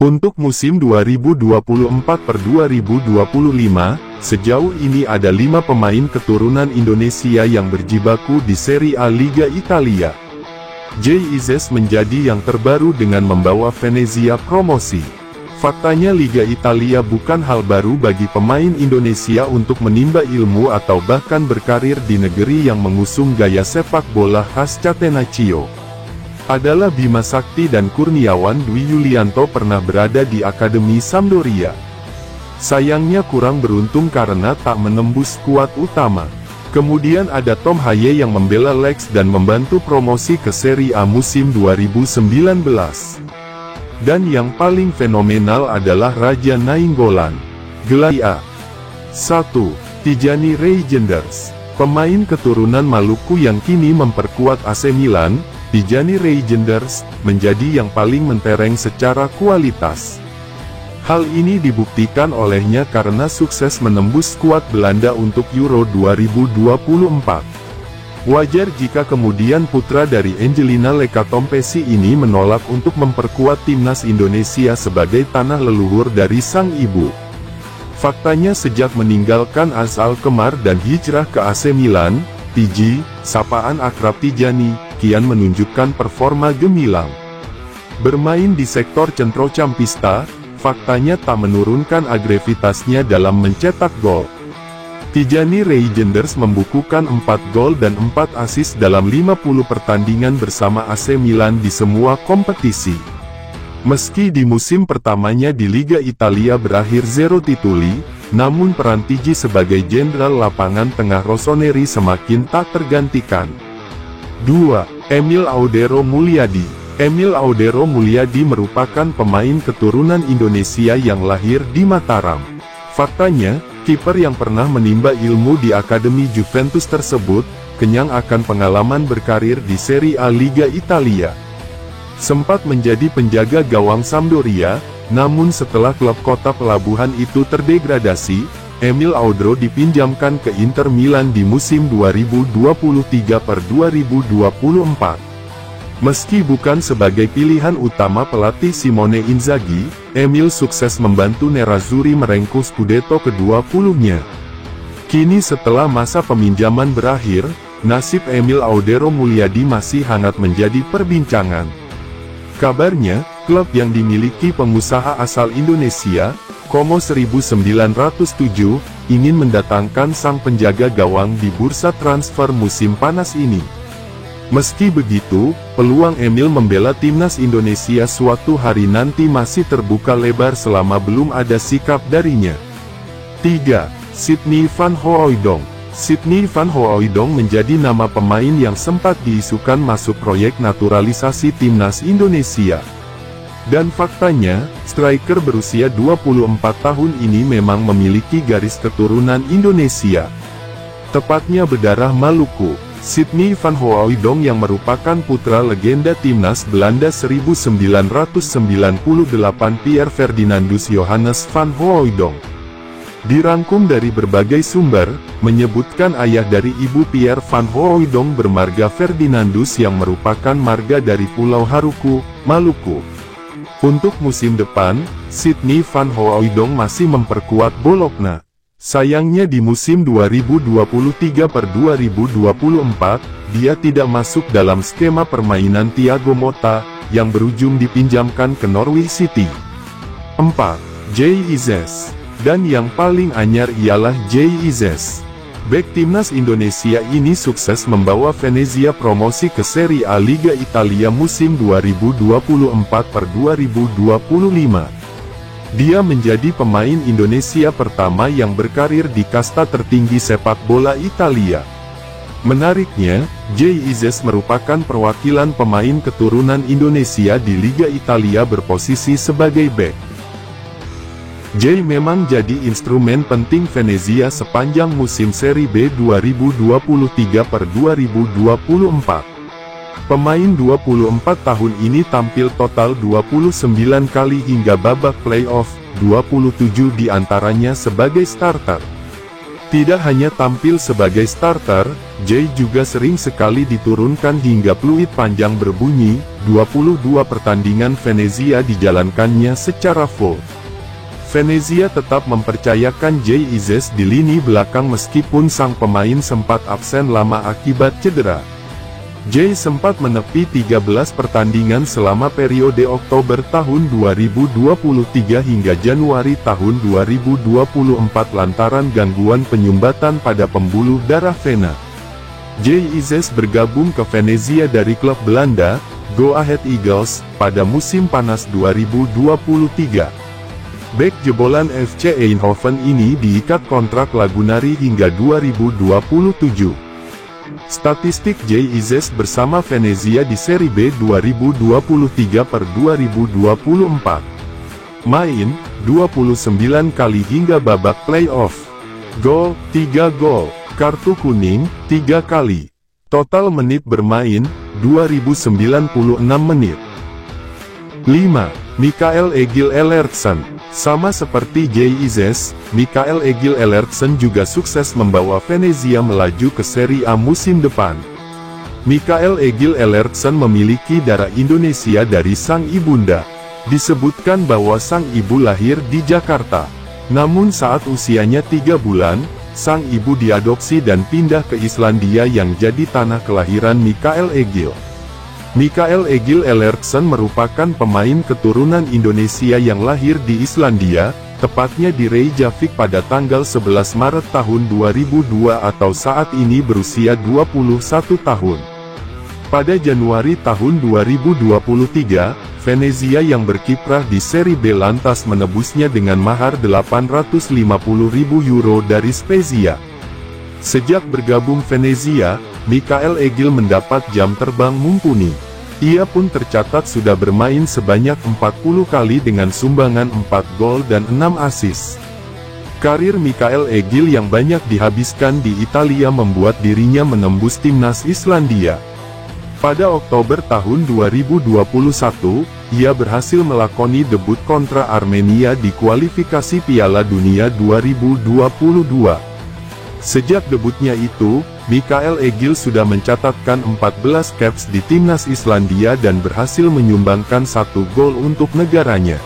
Untuk musim 2024/2025, sejauh ini ada 5 pemain keturunan Indonesia yang berjibaku di Serie A Liga Italia. Jay Izzes menjadi yang terbaru dengan membawa Venezia promosi. Faktanya Liga Italia bukan hal baru bagi pemain Indonesia untuk menimba ilmu atau bahkan berkarir di negeri yang mengusung gaya sepak bola khas Catenaccio. Adalah Bima Sakti dan Kurniawan Dwi Yulianto pernah berada di Akademi Sampdoria. Sayangnya kurang beruntung karena tak menembus skuad utama. Kemudian ada Tom Haye yang membela Lex dan membantu promosi ke Serie A musim 2019. Dan yang paling fenomenal adalah Raja Nainggolan. Gelar 1. Tijani Reijenders. Pemain keturunan Maluku yang kini memperkuat AC Milan, Tijani Reijenders menjadi yang paling mentereng secara kualitas. Hal ini dibuktikan olehnya karena sukses menembus skuad Belanda untuk Euro 2024. Wajar jika kemudian putra dari Angelina Lekatompesi ini menolak untuk memperkuat timnas Indonesia sebagai tanah leluhur dari sang ibu. Faktanya sejak meninggalkan AS Alkmaar dan hijrah ke AC Milan, Tiji, sapaan akrab Tijani, kian menunjukkan performa gemilang. Bermain di sektor centrocampista, faktanya tak menurunkan agresivitasnya dalam mencetak gol. Tijani Reijenders membukukan 4 gol dan 4 assist dalam 50 pertandingan bersama AC Milan di semua kompetisi. Meski di musim pertamanya di Liga Italia berakhir 0 tituli, namun peran Tiji sebagai jenderal lapangan tengah Rossoneri semakin tak tergantikan. 2. Emil Audero Mulyadi. Emil Audero Mulyadi merupakan pemain keturunan Indonesia yang lahir di Mataram. Faktanya, kiper yang pernah menimba ilmu di Akademi Juventus tersebut, kenyang akan pengalaman berkarir di Serie A Liga Italia. Sempat menjadi penjaga gawang Sampdoria, namun setelah klub kota pelabuhan itu terdegradasi, Emil Audero dipinjamkan ke Inter Milan di musim 2023/2024. Meski bukan sebagai pilihan utama pelatih Simone Inzaghi, Emil sukses membantu Nerazzurri merengkuh Scudetto ke-20-nya. Kini setelah masa peminjaman berakhir, nasib Emil Audero Mulyadi masih hangat menjadi perbincangan. Kabarnya, klub yang dimiliki pengusaha asal Indonesia, Como 1907, ingin mendatangkan sang penjaga gawang di bursa transfer musim panas ini. Meski begitu, peluang Emil membela timnas Indonesia suatu hari nanti masih terbuka lebar selama belum ada sikap darinya. 3. Sydney van Hooijdonk. Sydney van Hooijdonk menjadi nama pemain yang sempat diisukan masuk proyek naturalisasi timnas Indonesia. Dan faktanya, striker berusia 24 tahun ini memang memiliki garis keturunan Indonesia. Tepatnya berdarah Maluku. Sydney van Hooijdonk yang merupakan putra legenda timnas Belanda 1998 Pierre Ferdinandus Johannes van Hooijdonk. Dirangkum dari berbagai sumber, menyebutkan ayah dari ibu Pierre van Hooijdonk bermarga Ferdinandus yang merupakan marga dari Pulau Haruku, Maluku. Untuk musim depan, Sydney van Hooijdonk masih memperkuat Bologna. Sayangnya di musim 2023/2024, dia tidak masuk dalam skema permainan Thiago Motta, yang berujung dipinjamkan ke Norwich City. 4. Jay Izzes. Dan yang paling anyar ialah Jay Izzes. Bek timnas Indonesia ini sukses membawa Venezia promosi ke Serie A Liga Italia musim 2024/2025. Dia menjadi pemain Indonesia pertama yang berkarir di kasta tertinggi sepak bola Italia. Menariknya, Jay Izzes merupakan perwakilan pemain keturunan Indonesia di Liga Italia berposisi sebagai bek. Jay memang jadi instrumen penting Venezia sepanjang musim Serie B 2023/2024. Pemain 24 tahun ini tampil total 29 kali hingga babak playoff, 27 diantaranya sebagai starter. Tidak hanya tampil sebagai starter, Jay juga sering sekali diturunkan hingga peluit panjang berbunyi. 22 pertandingan Venezia dijalankannya secara full. Venezia tetap mempercayakan Jay Izzes di lini belakang meskipun sang pemain sempat absen lama akibat cedera. Jay sempat menepi 13 pertandingan selama periode Oktober tahun 2023 hingga Januari tahun 2024 lantaran gangguan penyumbatan pada pembuluh darah vena. Jay Izzes bergabung ke Venezia dari klub Belanda, Go Ahead Eagles, pada musim panas 2023. Bek jebolan FC Eindhoven ini diikat kontrak Lagunari hingga 2027. Statistik Jay Izzes bersama Venezia di Serie B 2023 per 2024. Main, 29 kali hingga babak playoff. Gol, 3 gol. Kartu kuning, 3 kali. Total menit bermain, 2096 menit. 5. Mikael Egil Ellertsen. Sama seperti Jay Izzes, Mikael Egil Ellertsen juga sukses membawa Venezia melaju ke Serie A musim depan. Mikael Egil Ellertsen memiliki darah Indonesia dari sang ibunda. Disebutkan bahwa sang ibu lahir di Jakarta. Namun saat usianya 3 bulan, sang ibu diadopsi dan pindah ke Islandia yang jadi tanah kelahiran Mikael Egil. Mikael Egil Ellertsen merupakan pemain keturunan Indonesia yang lahir di Islandia, tepatnya di Reykjavik pada tanggal 11 Maret tahun 2002 atau saat ini berusia 21 tahun. Pada Januari tahun 2023, Venezia yang berkiprah di Serie B lantas menebusnya dengan mahar 850.000 euro dari Spezia. Sejak bergabung Venezia, Mikael Egil mendapat jam terbang mumpuni. Ia pun tercatat sudah bermain sebanyak 40 kali dengan sumbangan 4 gol dan 6 assist. Karir Mikael Egil yang banyak dihabiskan di Italia membuat dirinya menembus timnas Islandia. Pada Oktober tahun 2021, ia berhasil melakoni debut kontra Armenia di kualifikasi Piala Dunia 2022. Sejak debutnya itu, Mikael Egil sudah mencatatkan 14 caps di timnas Islandia dan berhasil menyumbangkan 1 gol untuk negaranya.